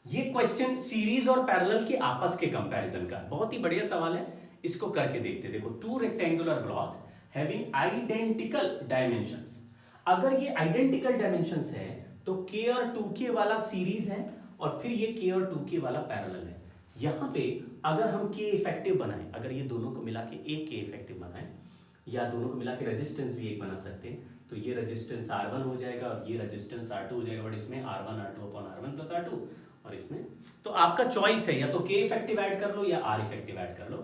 ये question series और parallel के आपस के कंपैरिजन का बहुत ही बढ़िया सवाल है, इसको करके देखते। देखो, two rectangular blocks having identical dimensions. अगर ये आइडेंटिकल डायमेंशंस है तो k और 2k वाला सीरीज है और फिर ये k और 2k वाला पैरेलल है। यहां पे अगर हम k इफेक्टिव बनाएं, अगर ये दोनों को मिला के एक k इफेक्टिव बनाएं या दोनों को मिला के रेजिस्टेंस भी एक बना सकते हैं, तो ये रेजिस्टेंस R1 हो जाएगा और ये रेजिस्टेंस R2 हो जाएगा। बट इसमें R1 R2 upon R1 plus R2 और इसमें तो आपका चॉइस है, या तो k इफेक्टिव ऐड कर लो या R इफेक्टिव ऐड कर लो,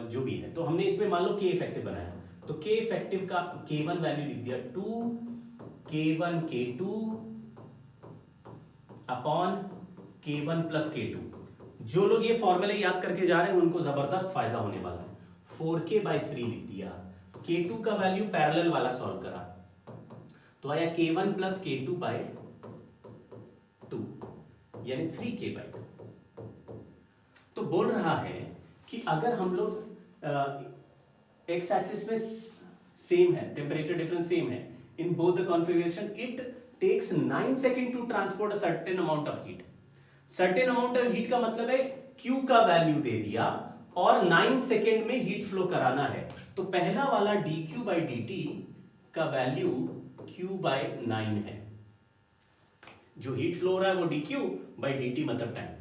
जो भी है। तो हमने इसमें मान लो k इफेक्टिव बनाया, तो k इफेक्टिव का k1 वैल्यू लिख दिया 2 k1 k2 upon k1 plus k2। जो लोग ये फॉर्मूले याद करके जा रहे हैं उनको जबरदस्त फायदा होने वाला है। 4k/3 लिख दिया। k2 का वैल्यू पैरेलल वाला सॉल्व करा तो आया k1 प्लस k2 बाय 2 यानी 3k/2। तो बोल रहा है कि अगर हम लोग एक्स एक्सिस में सेम है, टेम्परेचर डिफरेंस सेम है in both the configuration, it takes 9 second to transport a certain amount of heat. Certain amount of heat का मतलब है Q का वैल्यू दे दिया और 9 सेकेंड में हीट फ्लो कराना है। तो पहला वाला dQ/dt का वैल्यू Q/9 है। जो हीट फ्लो हो रहा है वो dQ/dt मतलब टाइम।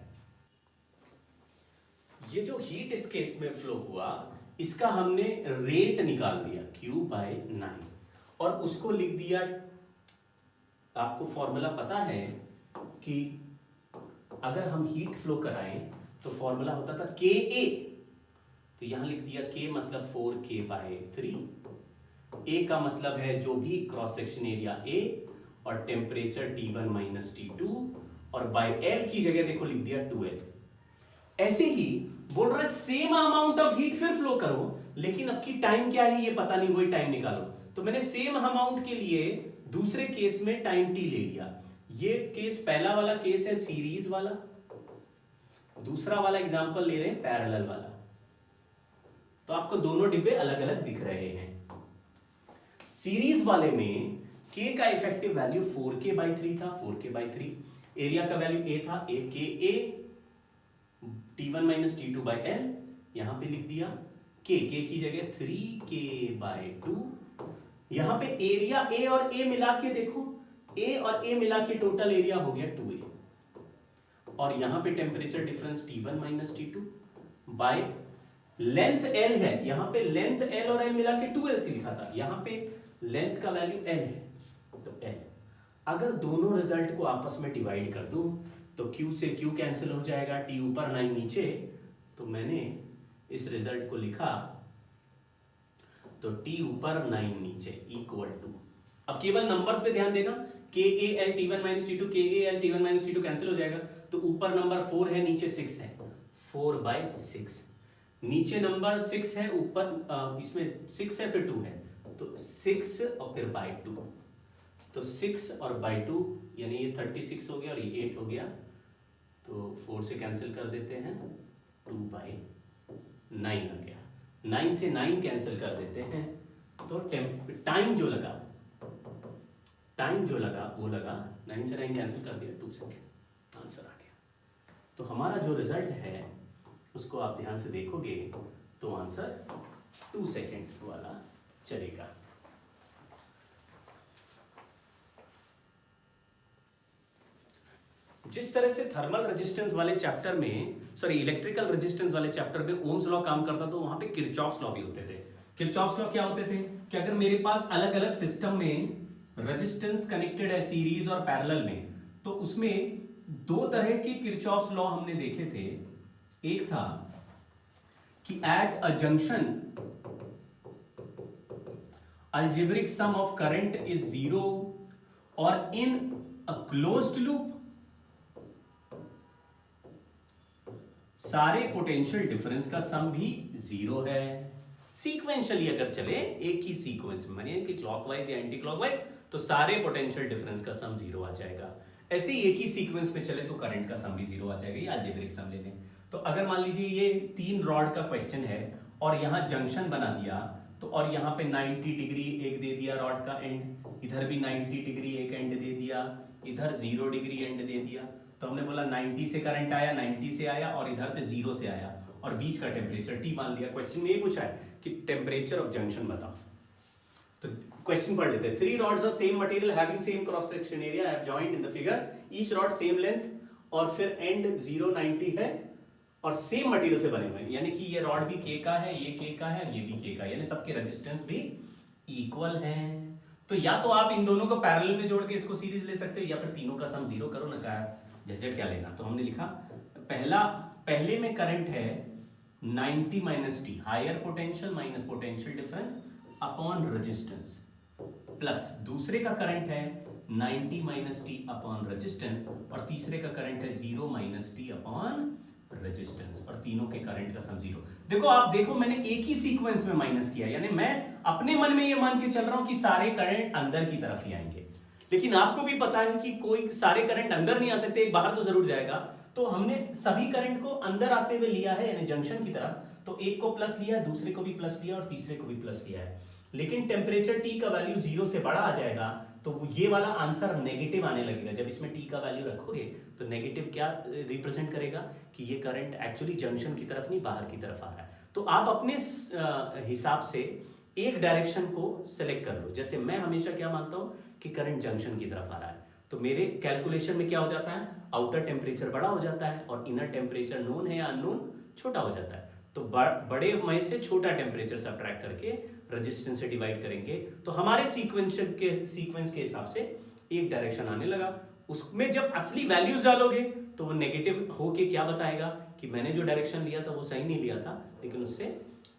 ये जो हीट इस केस में फ्लो हुआ इसका हमने रेट निकाल दिया Q/9 और उसको लिख दिया, आपको फॉर्मूला पता है कि अगर हम हीट फ्लो कराएं तो फॉर्मूला होता था KA, तो यहां लिख दिया K मतलब 4k/3। A का मतलब है जो भी क्रॉस सेक्शन एरिया A और टेम्परेचर T1 माइनस T2 और बाय L की जगह देखो लिख दिया 2L। ऐसे ही बोल रहा है सेम अमाउंट ऑफ हीट फिर फ्लो करो, लेकिन अब की टाइम क्या है ये पता नहीं, वही टाइम निकालो। तो मैंने सेम अमाउंट के लिए दूसरे केस में टाइम t ले लिया। ये केस पहला वाला केस है सीरीज वाला, दूसरा वाला एग्जांपल ले रहे हैं पैरेलल वाला। तो आपको दोनों डिब्बे अलग अलग दिख रहे हैं। सीरीज वाले में k का इफेक्टिव वैल्यू 4k/3 था, 4k/3। एरिया का वैल्यू a था, a KA T1 minus T2 by L, यहां पे लिख दिया k की जगह 3k/2। यहां पे एरिया A और A मिला के देखो, A और A मिला के टोटल एरिया हो गया 2A और यहां पे temperature difference T1 minus T2 by length L है। यहां पे लेंथ L और L मिला के 2L लिखा था, यहां पे लेंथ का वैल्यू L है तो L। अगर दोनों रिजल्ट को आपस में डिवाइड कर दूं तो Q से Q कैंसिल हो जाएगा, T ऊपर 9 नीचे, तो मैंने इस रिजल्ट को लिखा तो T ऊपर 9 नीचे इक्वल टू, अब केवल नंबर्स पे ध्यान देना, KAL T1 minus T2 KAL T1 minus T2 cancel हो जाएगा, तो ऊपर नंबर 4 है नीचे 6 है, 4/6। नीचे नंबर 6 है, ऊपर इसमें 6 है फिर 2 है, तो 6 और फिर बाय 2, तो 6 और बाय 2 यानी ये 36 हो गया और ये 8 हो गया, तो 4 से कैंसिल कर देते हैं, 2/9 आ गया। 9 से 9 कैंसिल कर देते हैं तो टाइम जो लगा वो लगा 9 से 9 कैंसिल कर दिया 2 सेकेंड, आंसर आ गया। तो हमारा जो रिजल्ट है उसको आप ध्यान से देखोगे तो आंसर 2 सेकेंड वाला चलेगा। जिस तरह से थर्मल रेजिस्टेंस वाले चैप्टर में, सॉरी इलेक्ट्रिकल रेजिस्टेंस वाले चैप्टर में ओम्स लॉ काम करता तो वहां पे किरचॉफ्स लॉ भी होते थे। किरचॉफ्स लॉ क्या होते थे कि अगर मेरे पास अलग अलग सिस्टम में रेजिस्टेंस कनेक्टेड है सीरीज और पैरेलल में, तो उसमें दो तरह के किरचॉफ्स लॉ हमने देखे थे। एक था कि at a junction algebraic sum of current is 0 और इन अ क्लोज्ड लूप सारे पोटेंशियल डिफरेंस का सम भी 0 है। सीक्वेंशियली अगर चले एक ही सीक्वेंस में, मानिए कि क्लॉकवाइज या एंटी क्लॉकवाइज, तो सारे पोटेंशियल डिफरेंस का सम 0 आ जाएगा। ऐसे ही एक ही सीक्वेंस में चले तो करंट का सम भी 0 आ जाएगा। ये अलजेब्रिक सम ले लें। तो अगर मान लीजिए ये 3 रॉड का क्वेश्चन है और यहां जंक्शन बना दिया, तो और यहां पे 90 डिग्री एक दे दिया रॉड का एंड, इधर भी 90 डिग्री एक एंड दे दिया, इधर 0 डिग्री एंड दे दिया, तो हमने बोला 90 से करंट आया, 90 से आया और इधर से 0 से आया और बीच का टेम्परेचर T मान लिया। क्वेश्चन में ये पूछा है कि टेम्परेचर ऑफ जंक्शन बताओ। तो क्वेश्चन पढ़ लेते हैं। 3 rods of same material having same cross section area are joined in the figure, each rod same length, और फिर एंड 0 90 है और सेम मटेरियल से बने हुए हैं, यानी कि ये रॉड भी K का है, ये K का है, ये भी K का है, यानी सबके रेजिस्टेंस भी इक्वल हैं। तो या तो आप इन दोनों को पैरेलल में जोड़ के इसको सीरीज ले सकते हो, या फिर तीनों का सम 0 करो ना, क्या झंझट क्या लेना। तो हमने लिखा पहले में करंट है 90 minus T, higher potential minus potential difference upon resistance, plus दूसरे का करंट है 90 माइनस टी अपॉन रेजिस्टेंस और तीसरे का करंट है 0 माइनस टी अपॉन रेजिस्टेंस, और तीनों के करंट का सम 0। देखो आप देखो मैंने एक ही सीक्वेंस में माइनस किया, यानी मैं अपने मन में ये मान के चल रहा हूं कि सारे करंट अंदर की तरफ ही आएंगे, लेकिन आपको भी पता है कि कोई सारे करंट अंदर नहीं आ सकते, एक बाहर तो जरूर जाएगा। तो हमने सभी करंट को अंदर आते हुए लिया है, यानी जंक्शन की तरफ। तो एक को प्लस लिया, दूसरे को भी प्लस लिया और तीसरे को भी प्लस लिया है। लेकिन टेम्परेचर T का वैल्यू 0 से बड़ा आ जाएगा तो ये वाला आंसर नेगेटिव आने लगेगा। जब इसमें T का वैल्यू रखोगे तो नेगेटिव क्या रिप्रेजेंट करेगा कि ये करंट एक्चुअली जंक्शन की तरफ नहीं बाहर की तरफ आ रहा है। तो आप अपने हिसाब से एक डायरेक्शन को सिलेक्ट कर लो। जैसे मैं हमेशा क्या मानता हूं कि करंट जंक्शन की तरफ आ रहा है, तो मेरे कैलकुलेशन में क्या हो जाता है, आउटर टेम्परेचर बड़ा हो जाता है और इनर टेम्परेचर नोन है या अननोन छोटा हो जाता है। तो बड़े में से छोटा टेम्परेचर सब्ट्रैक्ट करके रेजिस्टेंस से डिवाइड करेंगे तो हमारे सीक्वेंस के हिसाब से एक डायरेक्शन आने लगा। उसमें जब असली वैल्यूज डालोगे तो वो नेगेटिव होके क्या बताएगा कि मैंने जो डायरेक्शन लिया था वो सही नहीं लिया था, लेकिन उससे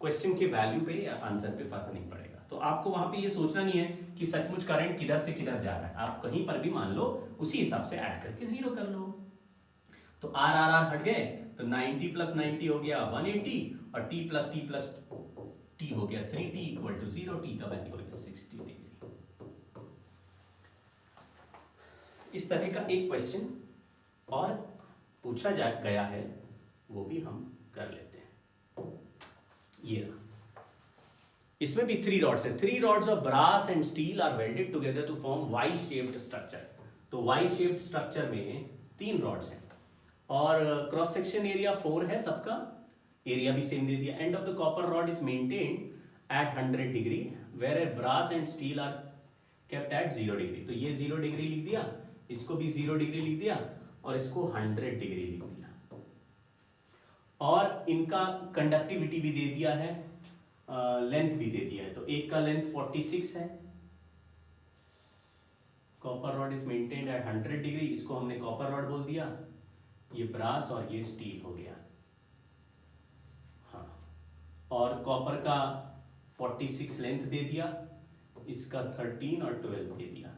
क्वेश्चन के वैल्यू पे या आंसर पे फर्क नहीं पड़ेगा। तो आपको वहां पे ये सोचना नहीं है कि सचमुच करंट किधर से किधर जा रहा है, आप कहीं पर भी मान लो उसी हिसाब से ऐड करके 0 कर लो। तो आर आर आर हट गए तो 90 प्लस 90 हो गया 180 और T प्लस T हो गया 3T इक्वल टू 0, T का वैल्यू हो गया 60 डिग्री। इस तरह का एक क्वेश्चन और पूछा गया है, वो भी हम कर लेते हैं। ये इसमें भी 3 rods है। 3 rods of brass and steel are welded together to form Y-shaped structure। तो Y-shaped structure में 3 rods हैं और क्रॉस सेक्शन एरिया 4 है, सबका एरिया भी सेम दे दिया। End of the copper rod is maintained at 100 degree where brass and steel are kept at 0 degree. तो ये 0 डिग्री लिख दिया, इसको भी 0 डिग्री लिख दिया और इसको 100 डिग्री लिख दिया, और इनका कंडक्टिविटी भी दे दिया है, लेंथ भी दे दिया है। तो एक का लेंथ 46 है। Copper rod is maintained at 100 degree, इसको हमने कॉपर रॉड बोल दिया, ये ब्रास और ये स्टील हो गया। हाँ, और कॉपर का 46 लेंथ दे दिया, इसका 13 और 12 दे दिया।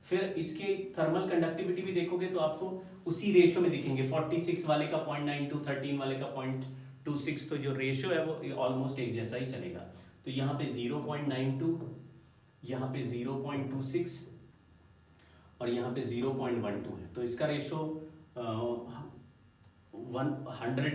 फिर इसके थर्मल कंडक्टिविटी भी देखोगे तो आपको उसी रेशियो में दिखेंगे, 46 वाले का 0.92, 13 वाले का 0.26, तो जो रेशियो है वो ऑलमोस्ट एक जैसा ही चलेगा। तो यहाँ पे 0.92, यहाँ पे 0.26 और यहाँ पे 0.12 है। तो इसका रेशियो 100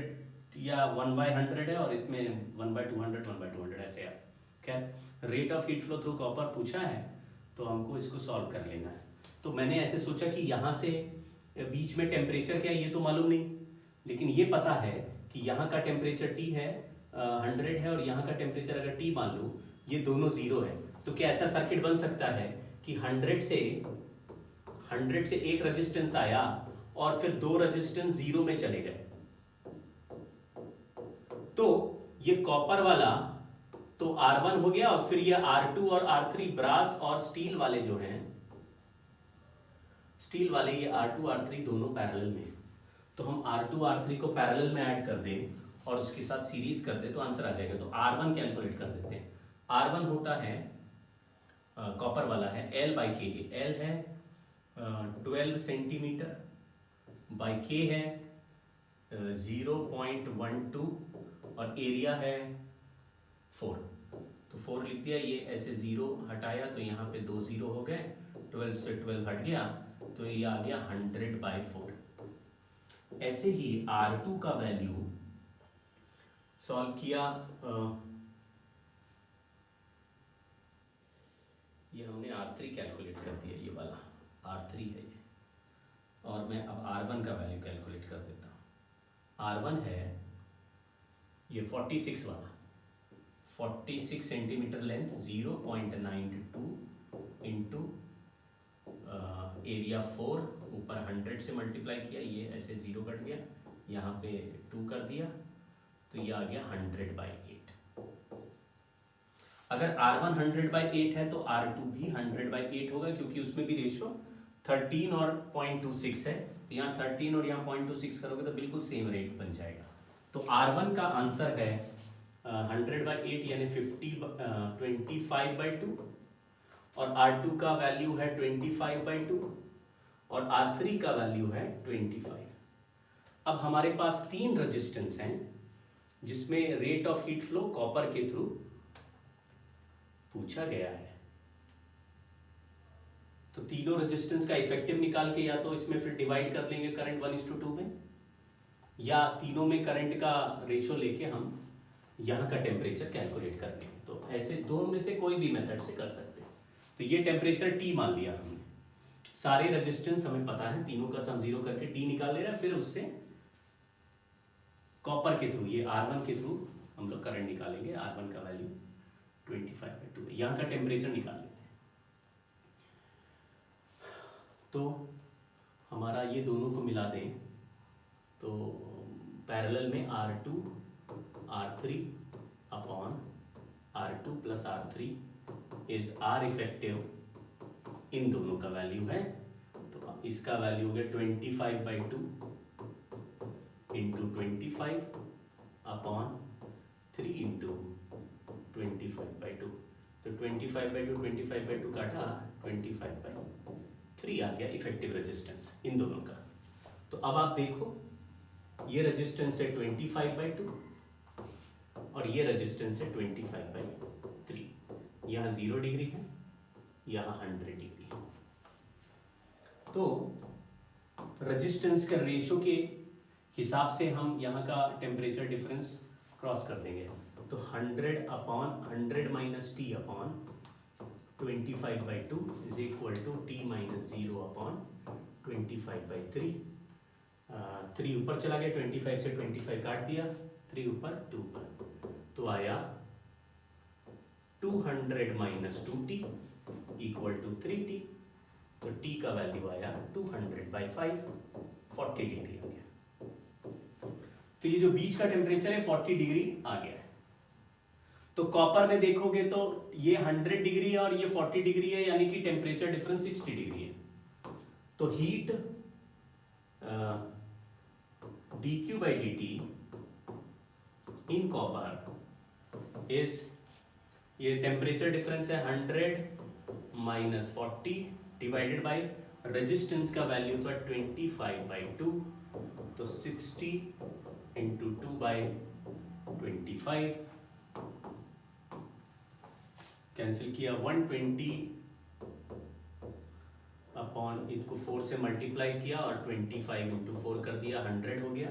या 1/100 है और इसमें 1/200, 1/200 ऐसे है। खैर rate of heat flow through copper पूछा है तो हमको इसको सॉल्व कर लेना है। तो मैंने ऐसे सोचा कि यहाँ से बीच में टेम्परेचर क्या है ये तो मालूम नहीं, लेकिन ये पता है कि यहाँ का टेम्परेचर T है 100 है और यहाँ का टेम्परेचर अगर T मान लो ये दोनों 0 है, तो क्या ऐसा सर्किट बन सकता है कि 100 से एक रेजिस्टेंस आया और फिर 2 रेजिस्टेंस 0 में चले गए। तो ये कॉपर वाला तो R1 हो गया और फिर ये R2 और R3 ब्रास और स्टील वाले जो हैं, स्टील वाले ये R2 R3 दोनों पैरेलल में। तो हम R2 R3 को पैरेलल में ऐड कर दें और उसके साथ सीरीज कर दें तो आंसर आ जाएगा। तो R1 कैलकुलेट कर देते हैं। R1 होता है कॉपर वाला है L/K, L है 12 सेंटीमीटर बाई K है 0.12 और एरिया है 4। तो 4 लिख दिया, ये ऐसे 0 हटाया तो यहाँ पे 2 0 हो गए, 12 से 12 हट गया तो ये आ गया 100/4। ऐसे ही R2 का वैल्यू सॉल्व किया, ये हमने R3 कैलकुलेट कर दिया, ये वाला R3 है ये, और मैं अब R1 का वैल्यू कैलकुलेट कर देता हूँ। R1 है ये 46 वाला, 46 सेंटीमीटर लेंथ, 0.92 इंटू एरिया 4, ऊपर 100 से मल्टीप्लाई किया, ये ऐसे 0 कट गया, यहाँ पे 2 कर दिया, तो ये आ गया 100/8। अगर R1 100/8 है तो R2 भी 100/8 होगा, क्योंकि उसमें भी रेशियो 13 और 0.26 है, तो यहाँ 13 और यहाँ 0.26 करोगे तो बिल्कुल सेम रेट बन जाएगा। तो R1 का आंसर है 100/8 यानी 25/2, और R2 का वैल्यू है 25/2, और R3 का वैल्यू है 25। अब हमारे पास 3 रेजिस्टेंस हैं जिसमें rate of heat flow copper के थ्रू पूछा गया है। तो तीनों रेजिस्टेंस का इफेक्टिव निकाल के या तो इसमें फिर डिवाइड कर लेंगे करंट 1:2 में, या तीनों में करंट का रेशियो लेके हम यहाँ का टेम्परेचर कैलकुलेट कर लेंगे। तो ऐसे दो में से कोई भी मेथड से कर सकते हैं। तो ये टेम्परेचर T मान लिया हमने, सारे रेजिस्टेंस हमें पता है, तीनों का सम 0 करके T निकाल ले रहा है, फिर उससे कॉपर के थ्रू, ये R1 के थ्रू हम लोग करंट निकालेंगे। R1 का वैल्यू 25/2 है, यहाँ का टेम्परेचर निकाल लेते हैं। तो हमारा ये दोनों को मिला दें तो पैरेलल में R2 R3 upon R2 plus R3 is R effective, इन दोनों का वैल्यू है। तो इसका वैल्यू हो गया 25/2 इंटू 25 अपॉन 3 इंटू 25/2। तो 25/2 काटा 25/3 आ गया इफेक्टिव रेजिस्टेंस इन दोनों का। तो अब आप देखो, ये रेजिस्टेंस है 25/2 और ये रेजिस्टेंस है 25/3। यहाँ 0 डिग्री है, यहाँ 100 डिग्री है। तो रेजिस्टेंस का रेशियो के हिसाब से हम यहाँ का टेम्परेचर डिफरेंस क्रॉस कर देंगे। तो 100/100 minus T upon 25/2 is equal to T minus 0 upon 25/3। 3 ऊपर चला गया, 25 से 25 काट दिया, 3 ऊपर 2 पर, तो आया 200 minus 2T equal to 3T। तो T का वैल्यू आया 200/5, 40 डिग्री आ गया। तो ये जो बीच का टेम्परेचर है 40 डिग्री आ गया है। तो कॉपर में देखोगे तो ये 100 डिग्री है और ये 40 डिग्री है, यानी कि टेम्परेचर डिफरेंस 60 डिग्री है। तो heat dQ/dt in copper is, ये टेम्परेचर डिफरेंस है 100 माइनस 40 डिवाइडेड बाय रेजिस्टेंस का वैल्यू था 25/2, तो 60 इंटू 2/25 कैंसिल किया, 120 अपॉन इसको 4 से मल्टीप्लाई किया और 25 इंटू 4 कर दिया, 100 हो गया।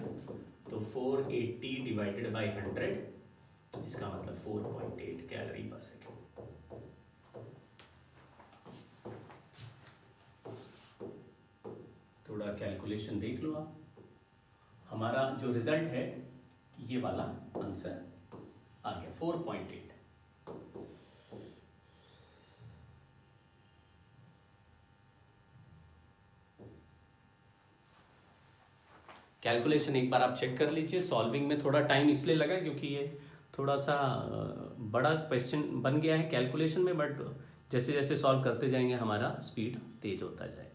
तो 480 डिवाइडेड बाय 100, इसका मतलब 4.8 कैलोरी पर सेकेंड। थोड़ा कैलकुलेशन देख लो आप। हमारा जो रिजल्ट है ये वाला आंसर आ गया 4.8। कैलकुलेशन एक बार आप चेक कर लीजिए। सॉल्विंग में थोड़ा टाइम इसलिए लगा क्योंकि ये थोड़ा सा बड़ा क्वेश्चन बन गया है कैलकुलेशन में, बट जैसे जैसे सॉल्व करते जाएंगे हमारा स्पीड तेज होता जाएगा।